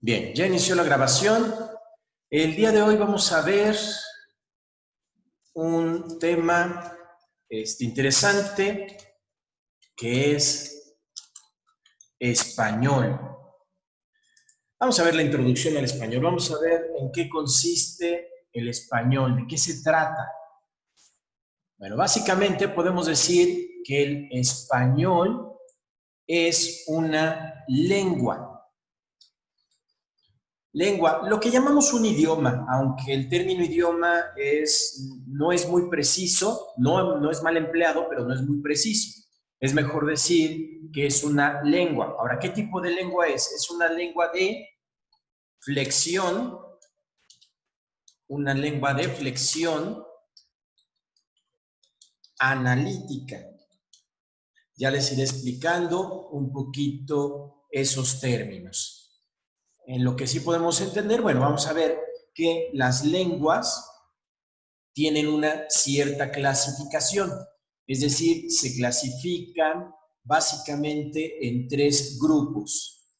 Bien, ya inició la grabación. El día de hoy vamos a ver un tema interesante que es español. Vamos a ver la introducción al español. Vamos a ver en qué consiste el español, de qué se trata. Bueno, básicamente podemos decir que el español es una lengua. Lengua, lo que llamamos un idioma, aunque el término idioma no es muy preciso, no es mal empleado, pero no es muy preciso. Es mejor decir que es una lengua. Ahora, ¿qué tipo de lengua es? Es una lengua de flexión, analítica. Ya les iré explicando un poquito esos términos. En lo que sí podemos entender, bueno, vamos a ver que las lenguas tienen una cierta clasificación, es decir, se clasifican básicamente en 3 grupos.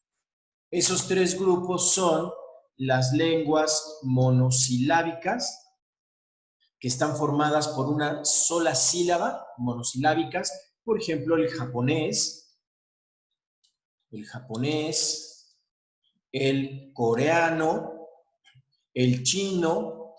Esos 3 grupos son las lenguas monosilábicas, que están formadas por una sola sílaba, monosilábicas, por ejemplo, el japonés, el coreano, el chino,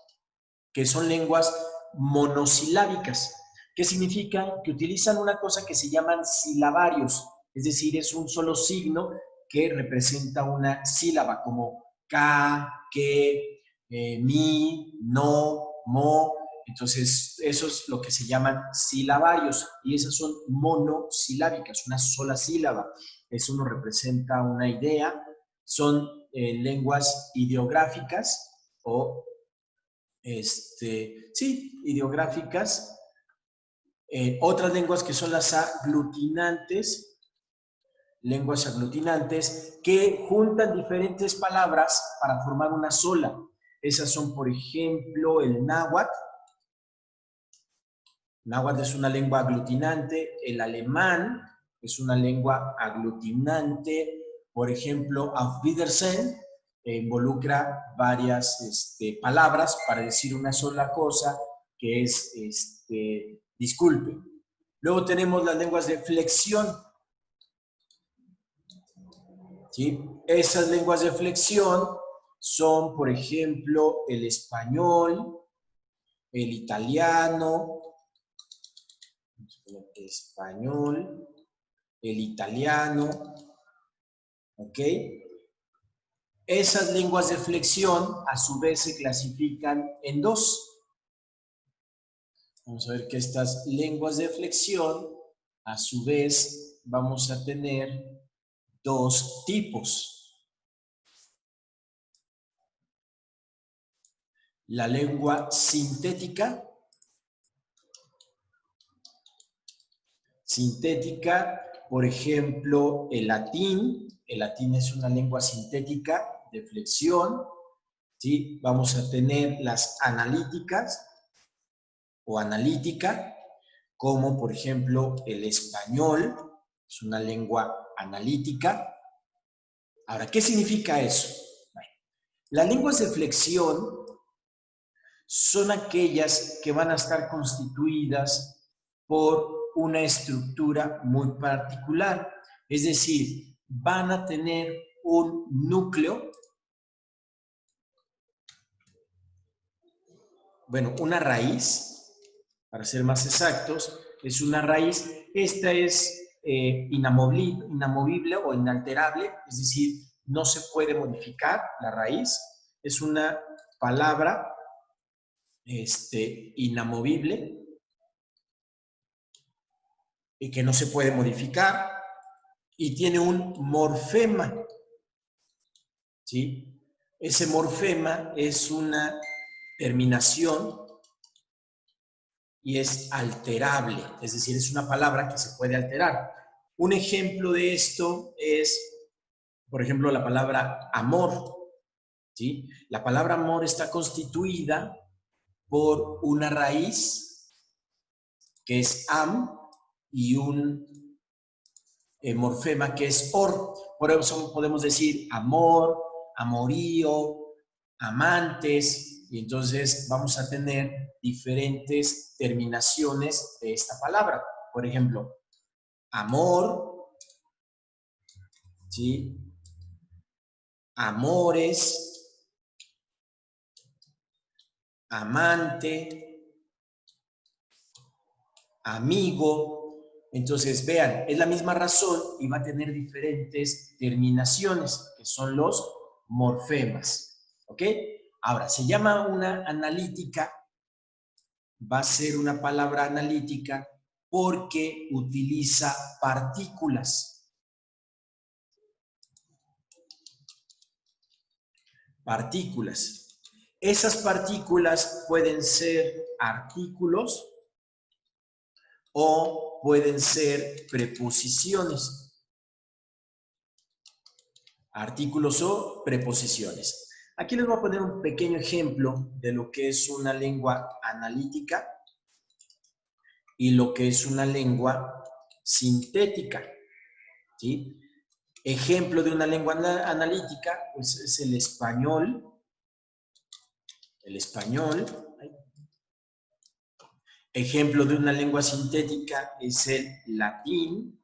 que son lenguas monosilábicas, que significan que utilizan una cosa que se llaman silabarios, es decir, es un solo signo que representa una sílaba, como ka, que, mi, no, mo. Entonces, eso es lo que se llaman silabarios, y esas son monosilábicas, una sola sílaba. Eso nos representa una idea. Son lenguas ideográficas o ideográficas. Otras lenguas que son las lenguas aglutinantes, que juntan diferentes palabras para formar una sola. Esas son, por ejemplo, el náhuatl. Náhuatl es una lengua aglutinante. El alemán es una lengua aglutinante. Por ejemplo, Auf Wiedersehen involucra varias palabras para decir una sola cosa, que es disculpe. Luego tenemos las lenguas de flexión. ¿Sí? Esas lenguas de flexión son, por ejemplo, el español, el italiano, ¿ok? Esas lenguas de flexión, a su vez, se clasifican en 2. Vamos a ver que estas lenguas de flexión, a su vez, vamos a tener 2 tipos. La lengua sintética. Por ejemplo, el latín. El latín es una lengua sintética de flexión. ¿Sí? Vamos a tener las analíticas o analítica, como por ejemplo el español, es una lengua analítica. Ahora, ¿qué significa eso? Bueno, las lenguas de flexión son aquellas que van a estar constituidas por una estructura muy particular, es decir, van a tener un núcleo, bueno, una raíz, para ser más exactos, es una raíz. Esta es inamovible o inalterable, es decir, no se puede modificar la raíz. Es una palabra inamovible y que no se puede modificar, y tiene un morfema. ¿Sí? Ese morfema es una terminación y es alterable, es decir, es una palabra que se puede alterar. Un ejemplo de esto es, por ejemplo, la palabra amor. ¿Sí? La palabra amor está constituida por una raíz que es am y un morfema que es or. Por eso podemos decir amor, amorío, amantes, y entonces vamos a tener diferentes terminaciones de esta palabra. Por ejemplo, amor, ¿sí? Amores, amante, amigo. Entonces, vean, es la misma razón y va a tener diferentes terminaciones, que son los morfemas. ¿Ok? Ahora, se llama una analítica, va a ser una palabra analítica porque utiliza partículas. Partículas. Esas partículas pueden ser artículos o pueden ser preposiciones. Artículos o preposiciones. Aquí les voy a poner un pequeño ejemplo de lo que es una lengua analítica y lo que es una lengua sintética. ¿Sí? Ejemplo de una lengua analítica, pues es el español. El español. Ejemplo de una lengua sintética es el latín.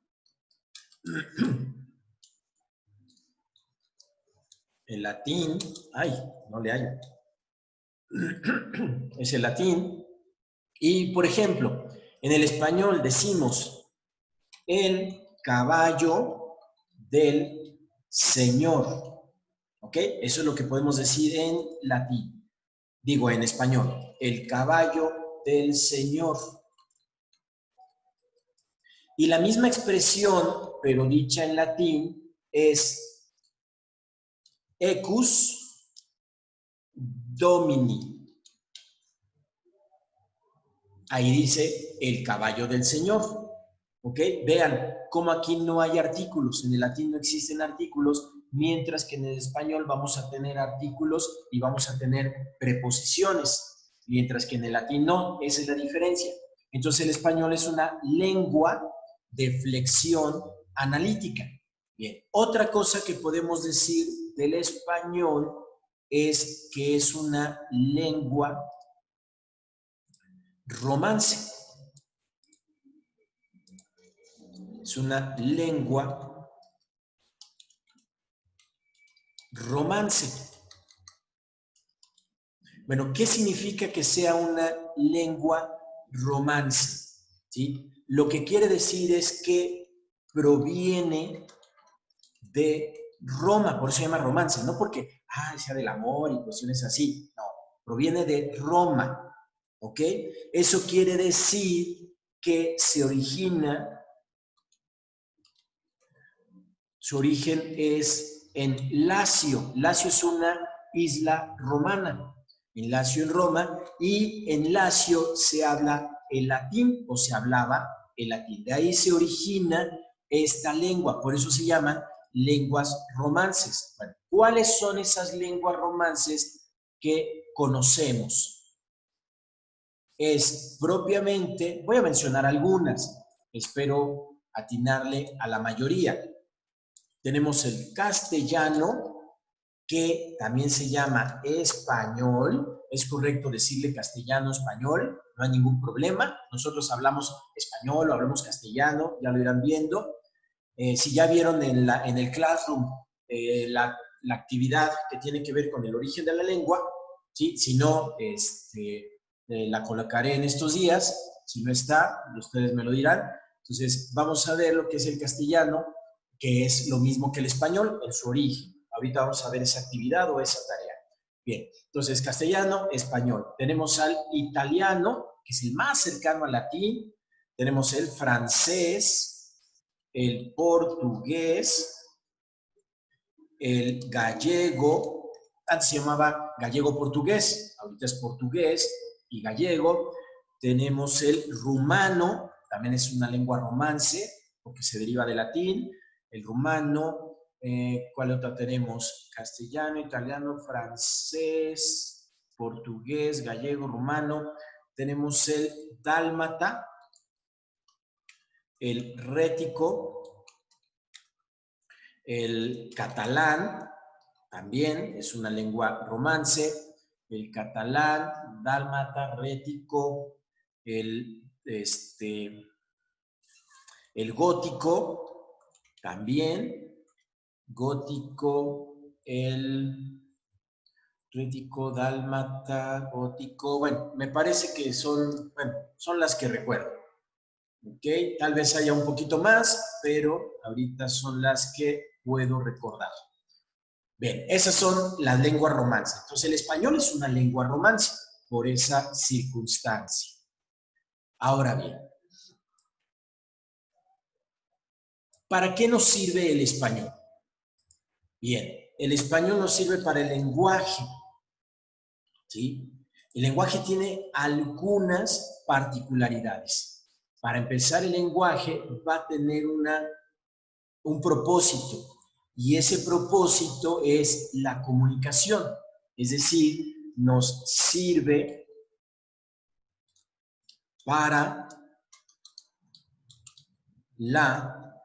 El latín, ay, no le hallo. Es el latín. Y, por ejemplo, en el español decimos el caballo del Señor. ¿Ok? Eso es lo que podemos decir en latín. Digo, en español. El caballo del Señor. Y la misma expresión, pero dicha en latín, es Equus Domini. Ahí dice el caballo del Señor. ¿Ok? Vean cómo aquí no hay artículos. En el latín no existen artículos, mientras que en el español vamos a tener artículos y vamos a tener preposiciones, mientras que en el latín no. Esa es la diferencia. Entonces el español es una lengua de flexión analítica. Bien, otra cosa que podemos decir del español es que es una lengua romance. Es una lengua romance. Bueno, ¿qué significa que sea una lengua romance? ¿Sí? Lo que quiere decir es que proviene de Roma, por eso se llama romance, no porque sea del amor y cuestiones así, no, proviene de Roma, ¿ok? Eso quiere decir que se origina, su origen es en Lacio. Lacio es una isla romana, en Lacio, en Roma, y en Lacio se habla el latín, o se hablaba el latín. De ahí se origina esta lengua, por eso se llaman lenguas romances. Bueno, ¿cuáles son esas lenguas romances que conocemos? Es propiamente, voy a mencionar algunas, espero atinarle a la mayoría. Tenemos el castellano, que también se llama español. Es correcto decirle castellano, español, no hay ningún problema. Nosotros hablamos español o hablamos castellano, ya lo irán viendo. Si ya vieron en el Classroom la actividad que tiene que ver con el origen de la lengua, ¿sí? Si no, la colocaré en estos días. Si no está, ustedes me lo dirán. Entonces, vamos a ver lo que es el castellano, que es lo mismo que el español en su origen. Ahorita vamos a ver esa actividad o esa tarea. Bien, entonces castellano, español. Tenemos al italiano, que es el más cercano al latín. Tenemos el francés, el portugués, el gallego. Antes se llamaba gallego-portugués, ahorita es portugués y gallego. Tenemos el rumano, también es una lengua romance, porque se deriva del latín. El rumano, ¿cuál otra tenemos? Castellano, italiano, francés, portugués, gallego, rumano. Tenemos el dálmata, el rético, el catalán, también es una lengua romance. El catalán, dálmata, rético, el gótico, también, gótico, el rético, dálmata, gótico, bueno, me parece que son las que recuerdo. ¿Ok? Tal vez haya un poquito más, pero ahorita son las que puedo recordar. Bien, esas son las lenguas romances. Entonces, el español es una lengua romance por esa circunstancia. Ahora bien, ¿para qué nos sirve el español? Bien, el español nos sirve para el lenguaje, ¿sí? El lenguaje tiene algunas particularidades. Para empezar, el lenguaje va a tener un propósito, y ese propósito es la comunicación. Es decir, nos sirve para la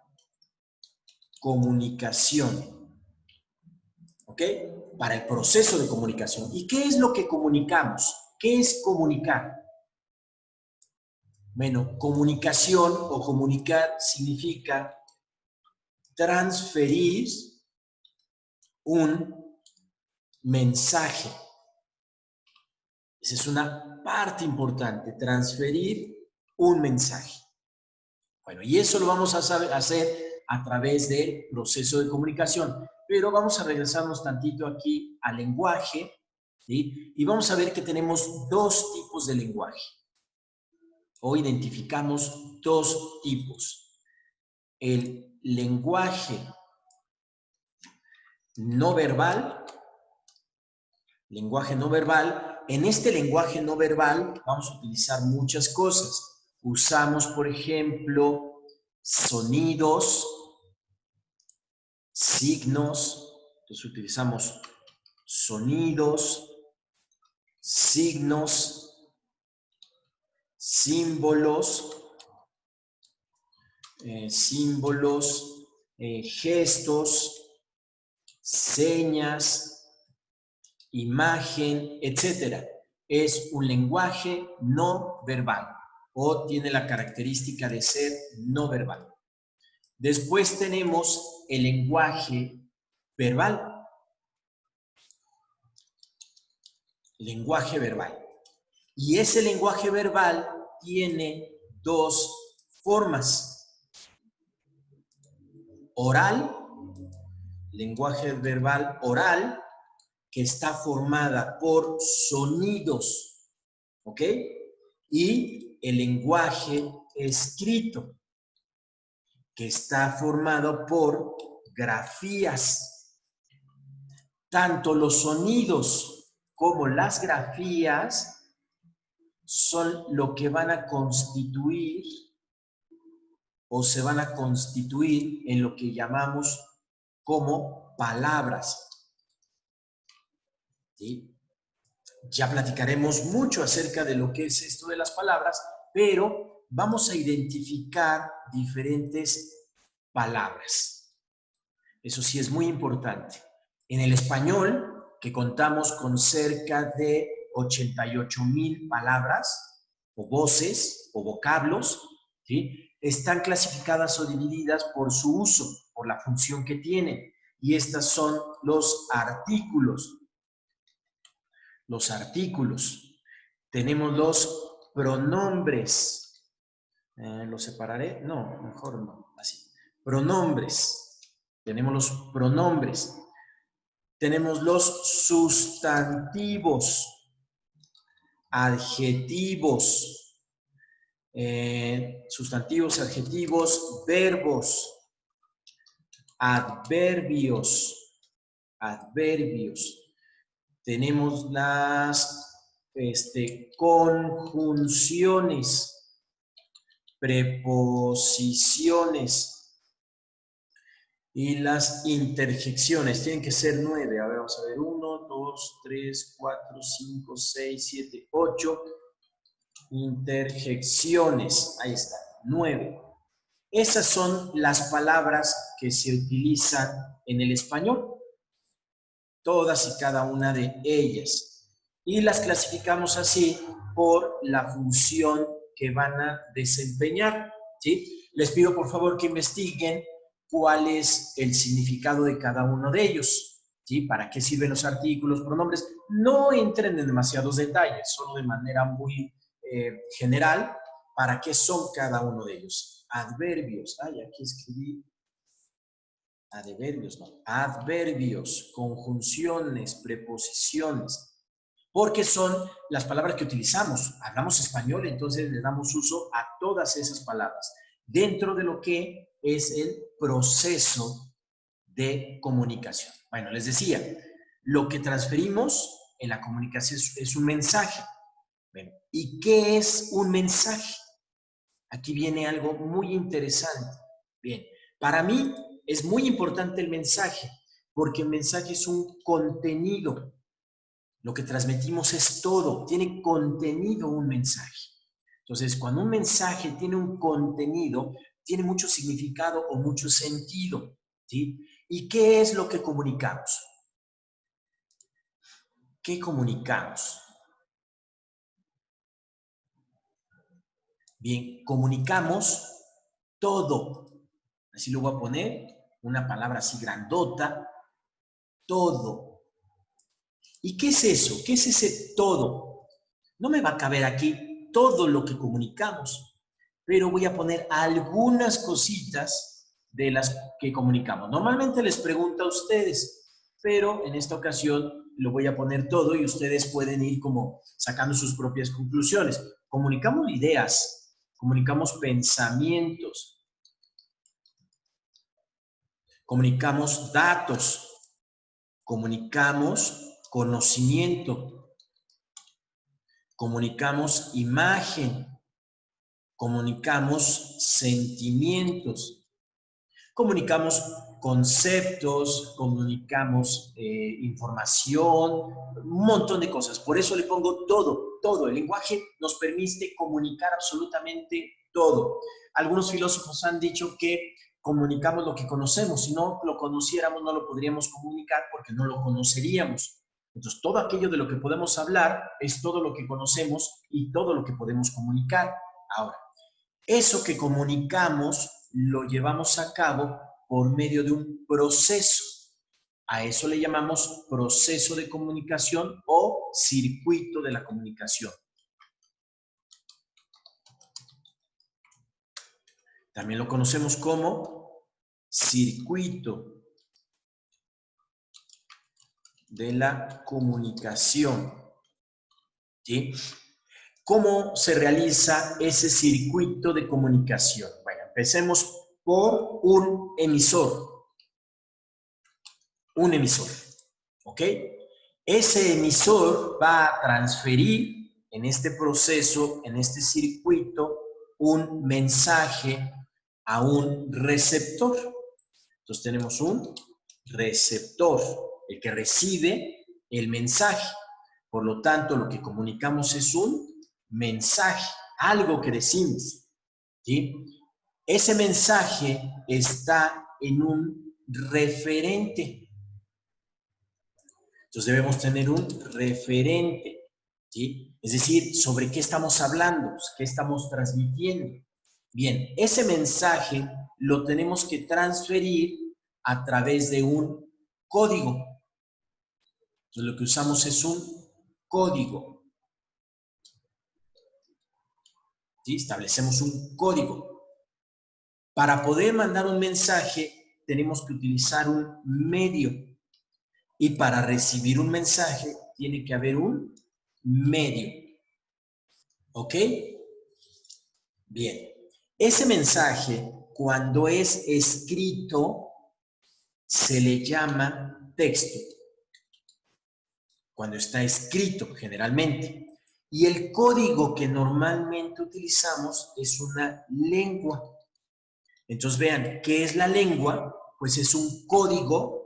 comunicación, ¿ok? Para el proceso de comunicación. ¿Y qué es lo que comunicamos? ¿Qué es comunicar? Bueno, comunicación o comunicar significa transferir un mensaje. Esa es una parte importante, transferir un mensaje. Bueno, y eso lo vamos a hacer a través del proceso de comunicación. Pero vamos a regresarnos tantito aquí al lenguaje, ¿sí? Y vamos a ver que tenemos dos tipos de lenguaje. O identificamos dos tipos. El lenguaje no verbal. Lenguaje no verbal. En este lenguaje no verbal vamos a utilizar muchas cosas. Usamos, por ejemplo, sonidos, signos. Entonces utilizamos sonidos, signos, símbolos, gestos, señas, imagen, etc. Es un lenguaje no verbal o tiene la característica de ser no verbal. Después tenemos el lenguaje verbal. Lenguaje verbal. Y ese lenguaje verbal tiene dos formas. Oral, lenguaje verbal oral, que está formada por sonidos, ¿ok? Y el lenguaje escrito, que está formado por grafías. Tanto los sonidos como las grafías son lo que van a constituir o se van a constituir en lo que llamamos como palabras. ¿Sí? Ya platicaremos mucho acerca de lo que es esto de las palabras, pero vamos a identificar diferentes palabras. Eso sí es muy importante. En el español, que contamos con cerca de 88,000 palabras, o voces, o vocablos, ¿sí? Están clasificadas o divididas por su uso, por la función que tienen. Y estas son los artículos. Los artículos. Tenemos los pronombres. ¿Los separaré? No, mejor no. Así. Pronombres. Tenemos los pronombres. Tenemos los sustantivos, adjetivos, sustantivos, adjetivos, verbos, adverbios, Tenemos las conjunciones, preposiciones y las interjecciones. Tienen que ser 9. A ver, vamos a ver. 1, 2, 3, 4, 5, 6, 7, 8. Interjecciones. Ahí está. 9. Esas son las palabras que se utilizan en el español. todas y cada una de ellas. Y las clasificamos así por la función que van a desempeñar, ¿sí? Les pido por favor que investiguen cuál es el significado de cada uno de ellos, ¿sí? ¿Para qué sirven los artículos, pronombres? No entren en demasiados detalles, solo de manera muy general, ¿para qué son cada uno de ellos? Adverbios, ay, aquí escribí adverbios, no, adverbios, conjunciones, preposiciones, porque son las palabras que utilizamos. Hablamos español, entonces le damos uso a todas esas palabras, dentro de lo que es el proceso de comunicación. Bueno, les decía, lo que transferimos en la comunicación es un mensaje. Bueno, ¿y qué es un mensaje? Aquí viene algo muy interesante. Bien, para mí es muy importante el mensaje, porque el mensaje es un contenido. Lo que transmitimos es todo, tiene contenido un mensaje. Entonces, cuando un mensaje tiene un contenido, tiene mucho significado o mucho sentido, ¿sí? ¿Y qué es lo que comunicamos? ¿Qué comunicamos? Bien, comunicamos todo. Así lo voy a poner, una palabra así grandota, todo. ¿Y qué es eso? ¿Qué es ese todo? No me va a caber aquí todo lo que comunicamos, pero voy a poner algunas cositas de las que comunicamos. Normalmente les pregunto a ustedes, pero en esta ocasión lo voy a poner todo y ustedes pueden ir como sacando sus propias conclusiones. Comunicamos ideas, comunicamos pensamientos, comunicamos datos, comunicamos conocimiento, comunicamos imagen, comunicamos sentimientos, comunicamos conceptos, comunicamos información, un montón de cosas. Por eso le pongo todo, todo. El lenguaje nos permite comunicar absolutamente todo. Algunos filósofos han dicho que comunicamos lo que conocemos. Si no lo conociéramos, no lo podríamos comunicar porque no lo conoceríamos. Entonces, todo aquello de lo que podemos hablar es todo lo que conocemos y todo lo que podemos comunicar. Ahora, eso que comunicamos lo llevamos a cabo por medio de un proceso. A eso le llamamos proceso de comunicación o circuito de la comunicación. También lo conocemos como circuito de la comunicación. ¿Sí? ¿Cómo se realiza ese circuito de comunicación? Bueno, empecemos por un emisor. Un emisor, ¿ok? Ese emisor va a transferir en este proceso, en este circuito, un mensaje a un receptor. Entonces tenemos un receptor, el que recibe el mensaje. Por lo tanto, lo que comunicamos es un mensaje, algo que decimos, ¿sí? Ese mensaje está en un referente. Entonces debemos tener un referente, ¿sí? Es decir, sobre qué estamos hablando, qué estamos transmitiendo. Bien, ese mensaje lo tenemos que transferir a través de un código. Entonces lo que usamos es un código. ¿Sí? Establecemos un código. Para poder mandar un mensaje tenemos que utilizar un medio. Y para recibir un mensaje tiene que haber un medio. ¿Ok? Bien. Ese mensaje, cuando es escrito, se le llama texto. Cuando está escrito, generalmente. Y el código que normalmente utilizamos es una lengua. Entonces vean, ¿qué es la lengua? Pues es un código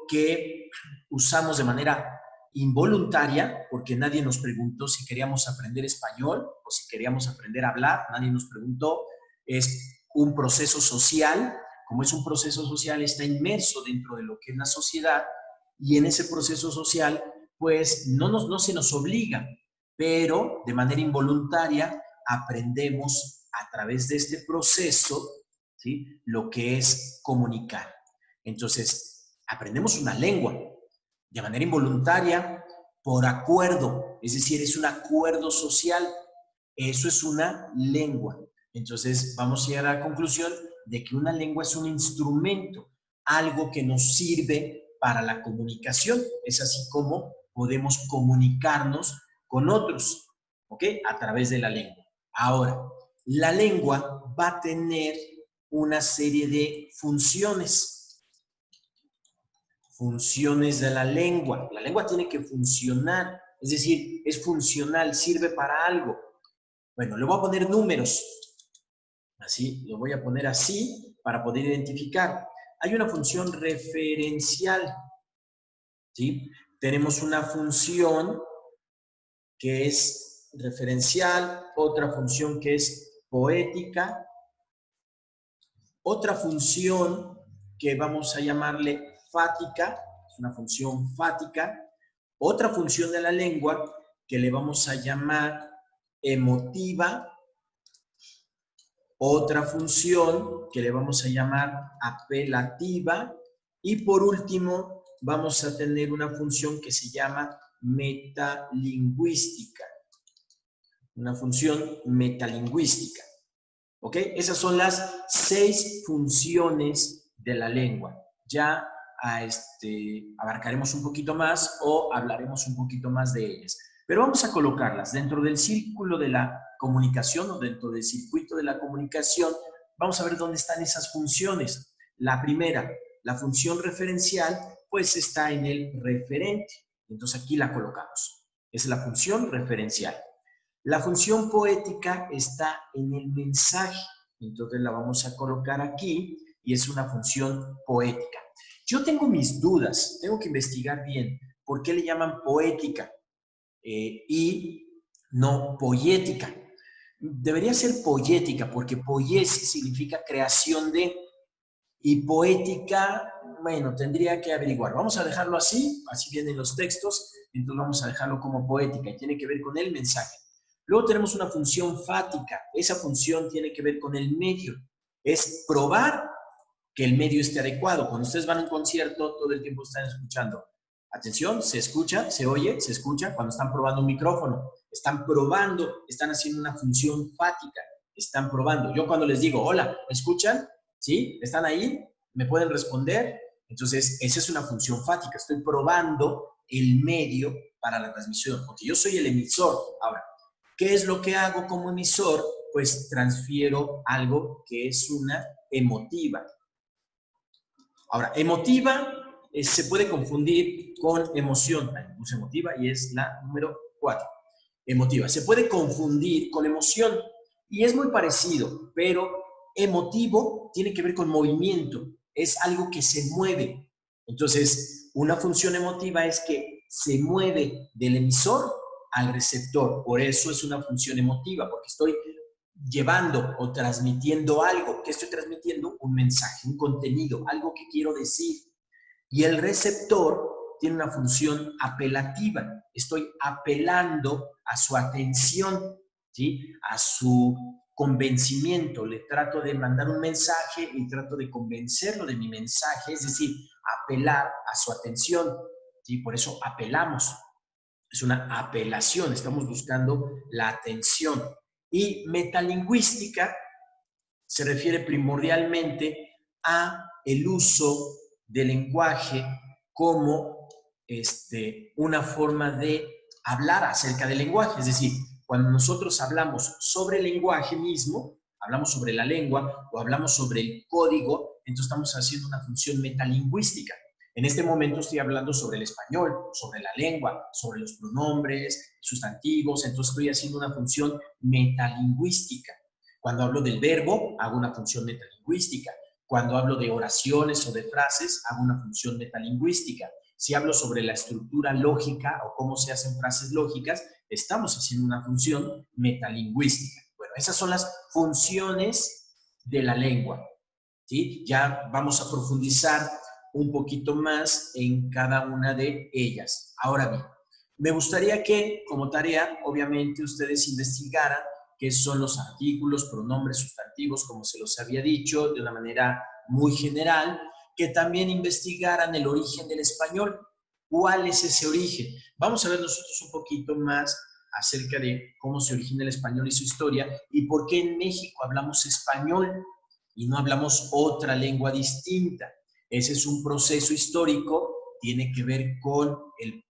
que usamos de manera involuntaria, porque nadie nos preguntó si queríamos aprender español o si queríamos aprender a hablar, nadie nos preguntó. Es un proceso social. Como es un proceso social, está inmerso dentro de lo que es la sociedad, y en ese proceso social, pues no se nos obliga, pero de manera involuntaria aprendemos a través de este proceso, ¿sí?, lo que es comunicar. Entonces, aprendemos una lengua de manera involuntaria, por acuerdo, es decir, es un acuerdo social. Eso es una lengua. Entonces, vamos a llegar a la conclusión de que una lengua es un instrumento, algo que nos sirve para la comunicación. Es así como podemos comunicarnos con otros, ¿ok?, a través de la lengua. Ahora, la lengua va a tener una serie de funciones. Funciones de la lengua. La lengua tiene que funcionar, es decir, es funcional, sirve para algo. Bueno, le voy a poner números. Así, lo voy a poner así para poder identificar. Hay una función referencial, ¿sí? Tenemos una función que es referencial, otra función que es poética, otra función que vamos a llamarle fática, es una función fática, otra función de la lengua que le vamos a llamar emotiva, otra función que le vamos a llamar apelativa y por último vamos a tener una función que se llama metalingüística. Una función metalingüística. ¿Ok? Esas son las 6 funciones de la lengua. Ya abarcaremos un poquito más o hablaremos un poquito más de ellas. Pero vamos a colocarlas dentro del círculo de la comunicación o dentro del circuito de la comunicación. Vamos a ver dónde están esas funciones. La primera, la función referencial, pues está en el referente. Entonces aquí la colocamos. Es la función referencial. La función poética está en el mensaje. Entonces la vamos a colocar aquí y es una función poética. Yo tengo mis dudas, tengo que investigar bien por qué le llaman poética y no poética. Debería ser poética porque poiesis significa creación de, y poética, bueno, tendría que averiguar. Vamos a dejarlo así, así vienen los textos, entonces vamos a dejarlo como poética y tiene que ver con el mensaje. Luego tenemos una función fática. Esa función tiene que ver con el medio. Es probar que el medio esté adecuado. Cuando ustedes van a un concierto, todo el tiempo están escuchando. Atención, se escucha, se oye, se escucha cuando están probando un micrófono. Están probando, están haciendo una función fática. Están probando. Yo cuando les digo, hola, ¿me escuchan? ¿Sí? ¿Están ahí? ¿Me pueden responder? Entonces, esa es una función fática. Estoy probando el medio para la transmisión, porque yo soy el emisor. Ahora, ¿qué es lo que hago como emisor? Pues transfiero algo que es una emotiva. Ahora, emotiva se puede confundir con emoción. Puse emotiva y es la número 4. Emotiva. Se puede confundir con emoción y es muy parecido, pero emotivo tiene que ver con movimiento. Es algo que se mueve. Entonces, una función emotiva es que se mueve del emisor al receptor. Por eso es una función emotiva, porque estoy llevando o transmitiendo algo. ¿Qué estoy transmitiendo? Un mensaje, un contenido, algo que quiero decir. Y el receptor tiene una función apelativa. Estoy apelando a su atención, ¿sí?, a su convencimiento. Le trato de mandar un mensaje y trato de convencerlo de mi mensaje, es decir, apelar a su atención, ¿sí? Por eso apelamos. Es una apelación, estamos buscando la atención. Y metalingüística se refiere primordialmente a el uso del lenguaje como una forma de hablar acerca del lenguaje. Es decir, cuando nosotros hablamos sobre el lenguaje mismo, hablamos sobre la lengua o hablamos sobre el código, entonces estamos haciendo una función metalingüística. En este momento estoy hablando sobre el español, sobre la lengua, sobre los pronombres, sustantivos, entonces estoy haciendo una función metalingüística. Cuando hablo del verbo, hago una función metalingüística. Cuando hablo de oraciones o de frases, hago una función metalingüística. Si hablo sobre la estructura lógica o cómo se hacen frases lógicas, estamos haciendo una función metalingüística. Bueno, esas son las funciones de la lengua, ¿sí? Ya vamos a profundizar un poquito más en cada una de ellas. Ahora bien, me gustaría que, como tarea, obviamente ustedes investigaran qué son los artículos, pronombres, sustantivos, como se los había dicho, de una manera muy general, que también investigaran el origen del español. ¿Cuál es ese origen? Vamos a ver nosotros un poquito más acerca de cómo se origina el español y su historia y por qué en México hablamos español y no hablamos otra lengua distinta. Ese es un proceso histórico, tiene que ver con el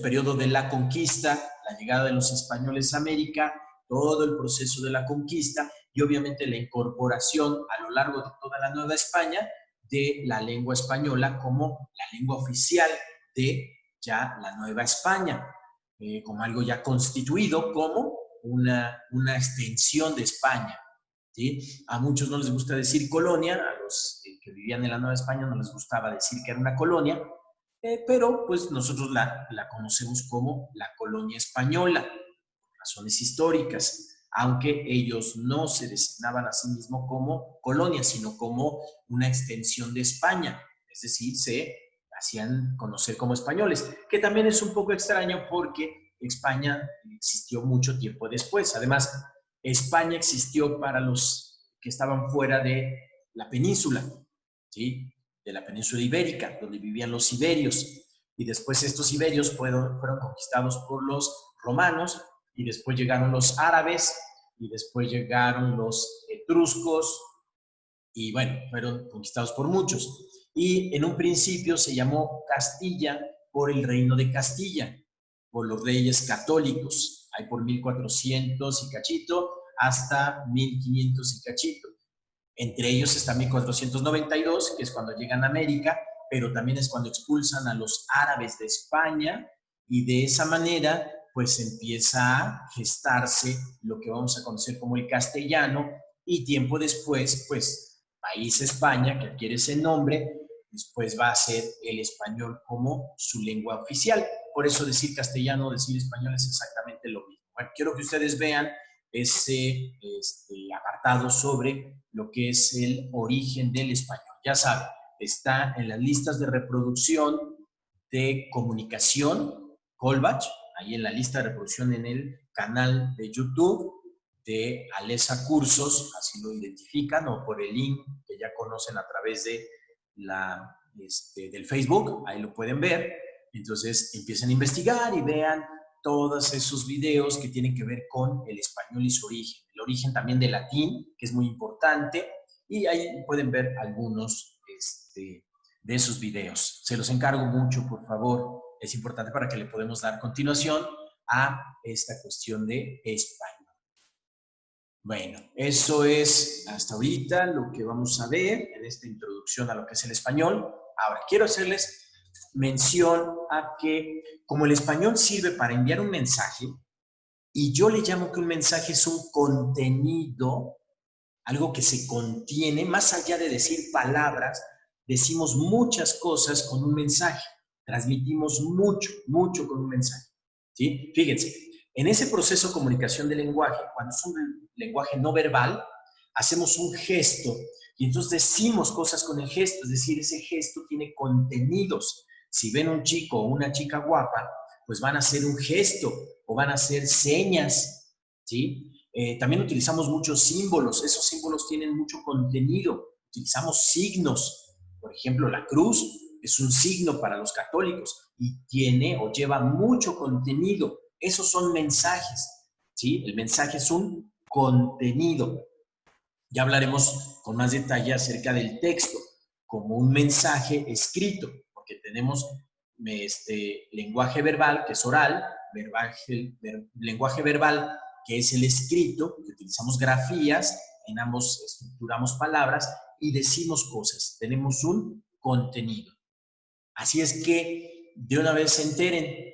periodo de la conquista, la llegada de los españoles a América, todo el proceso de la conquista y obviamente la incorporación a lo largo de toda la Nueva España de la lengua española como la lengua oficial de ya la Nueva España, como algo ya constituido como una extensión de España. ¿Sí? A muchos no les gusta decir colonia, a los que vivían en la Nueva España no les gustaba decir que era una colonia, pero pues nosotros la conocemos como la colonia española, por razones históricas, aunque ellos no se designaban a sí mismos como colonia, sino como una extensión de España, es decir, se hacían conocer como españoles, que también es un poco extraño porque España existió mucho tiempo después. Además, España existió para los que estaban fuera de la península, ¿sí? De la península ibérica, donde vivían los iberios. Y después estos iberios fueron conquistados por los romanos, y después llegaron los árabes, y después llegaron los etruscos, y bueno, fueron conquistados por muchos. Y en un principio se llamó Castilla por el reino de Castilla, por los reyes católicos, ahí por 1400 y cachito, hasta 1500 y cachito. Entre ellos está 1492, que es cuando llegan a América, pero también es cuando expulsan a los árabes de España y de esa manera pues empieza a gestarse lo que vamos a conocer como el castellano y tiempo después pues país España, que adquiere ese nombre, después va a ser el español como su lengua oficial. Por eso decir castellano, decir español es exactamente lo mismo. Bueno, quiero que ustedes vean ese apartado sobre lo que es el origen del español. Ya saben, está en las listas de reproducción de comunicación, Colbach, ahí en la lista de reproducción en el canal de YouTube de Alesa Cursos, así lo identifican, o por el link que ya conocen a través de del Facebook, ahí lo pueden ver. Entonces empiecen a investigar y vean todos esos videos que tienen que ver con el español y su origen. El origen también del latín, que es muy importante, y ahí pueden ver algunos de esos videos. Se los encargo mucho, por favor. Es importante para que le podamos dar continuación a esta cuestión de español. Bueno, eso es hasta ahorita lo que vamos a ver en esta introducción a lo que es el español. Ahora, quiero hacerles mención a que como el español sirve para enviar un mensaje, y yo le llamo que un mensaje es un contenido, algo que se contiene, más allá de decir palabras, decimos muchas cosas con un mensaje, transmitimos mucho, mucho con un mensaje. ¿Sí? Fíjense, en ese proceso de comunicación del lenguaje, cuando es un lenguaje no verbal, hacemos un gesto y entonces decimos cosas con el gesto, es decir, ese gesto tiene contenidos. Si ven un chico o una chica guapa, pues van a hacer un gesto o van a hacer señas, ¿sí? También utilizamos muchos símbolos, esos símbolos tienen mucho contenido, utilizamos signos, por ejemplo, la cruz es un signo para los católicos y tiene o lleva mucho contenido, esos son mensajes, ¿sí? El mensaje es un contenido. Ya hablaremos con más detalle acerca del texto, como un mensaje escrito, porque tenemos lenguaje verbal, que es oral, lenguaje verbal, que es el escrito, que utilizamos grafías, en ambos estructuramos palabras y decimos cosas, tenemos un contenido. Así es que de una vez se enteren,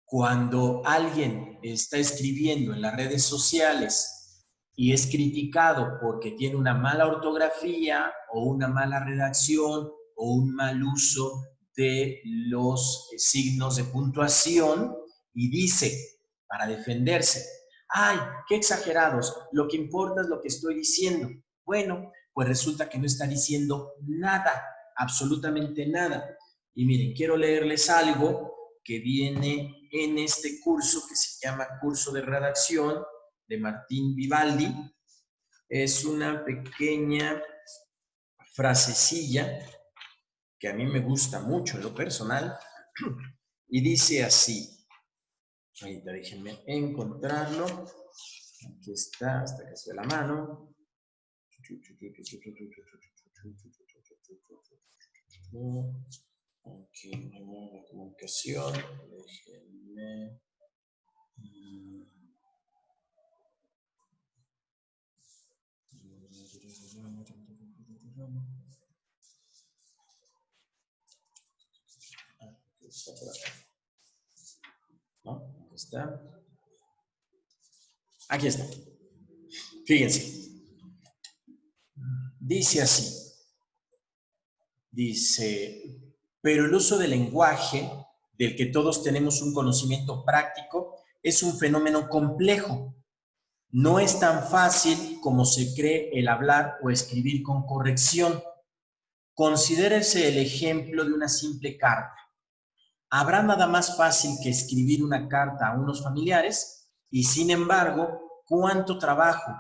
cuando alguien está escribiendo en las redes sociales y es criticado porque tiene una mala ortografía o una mala redacción o un mal uso de los signos de puntuación y dice, para defenderse, ¡ay, qué exagerados! Lo que importa es lo que estoy diciendo. Bueno, pues resulta que no está diciendo nada, absolutamente nada. Y miren, quiero leerles algo que viene en este curso que se llama Curso de Redacción de Martín Vivaldi. Es una pequeña frasecilla que a mí me gusta mucho en lo personal y dice así. Ahorita déjenme encontrarlo. Aquí está, hasta que se ve la mano. Aquí, la comunicación. Déjenme. Está por acá. ¿No? Aquí está. Aquí está. Fíjense. Dice así. Dice, pero el uso del lenguaje, del que todos tenemos un conocimiento práctico, es un fenómeno complejo. No es tan fácil como se cree el hablar o escribir con corrección. Considérese el ejemplo de una simple carta. ¿Habrá nada más fácil que escribir una carta a unos familiares? Y sin embargo, ¿cuánto trabajo,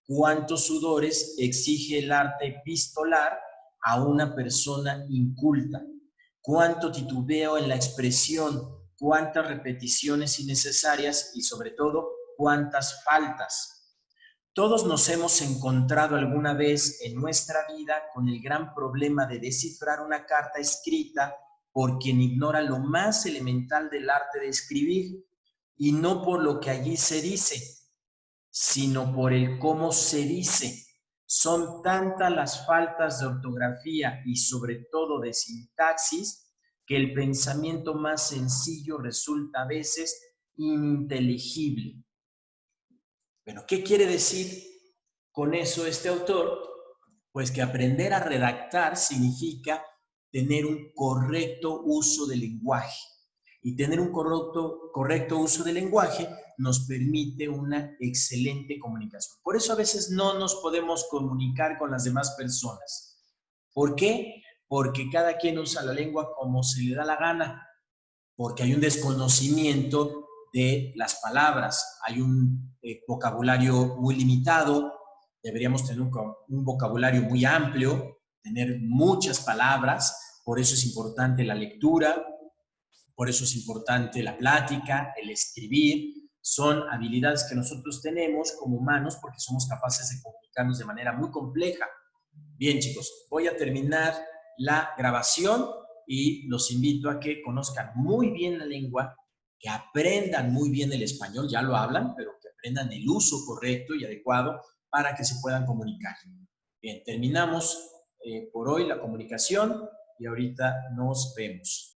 cuántos sudores exige el arte epistolar a una persona inculta? ¿Cuánto titubeo en la expresión? ¿Cuántas repeticiones innecesarias? Y sobre todo, ¿cuántas faltas? Todos nos hemos encontrado alguna vez en nuestra vida con el gran problema de descifrar una carta escrita por quien ignora lo más elemental del arte de escribir, y no por lo que allí se dice, sino por el cómo se dice. Son tantas las faltas de ortografía y sobre todo de sintaxis que el pensamiento más sencillo resulta a veces ininteligible. Bueno, ¿qué quiere decir con eso este autor? Pues que aprender a redactar significa tener un correcto uso del lenguaje. Y tener un correcto uso del lenguaje nos permite una excelente comunicación. Por eso a veces no nos podemos comunicar con las demás personas. ¿Por qué? Porque cada quien usa la lengua como se le da la gana. Porque hay un desconocimiento de las palabras, hay un vocabulario muy limitado, deberíamos tener un vocabulario muy amplio, tener muchas palabras, por eso es importante la lectura, por eso es importante la plática, el escribir, son habilidades que nosotros tenemos como humanos porque somos capaces de comunicarnos de manera muy compleja. Bien, chicos, voy a terminar la grabación y los invito a que conozcan muy bien la lengua, que aprendan muy bien el español, ya lo hablan, pero que aprendan el uso correcto y adecuado para que se puedan comunicar. Bien, terminamos por hoy la comunicación y ahorita nos vemos.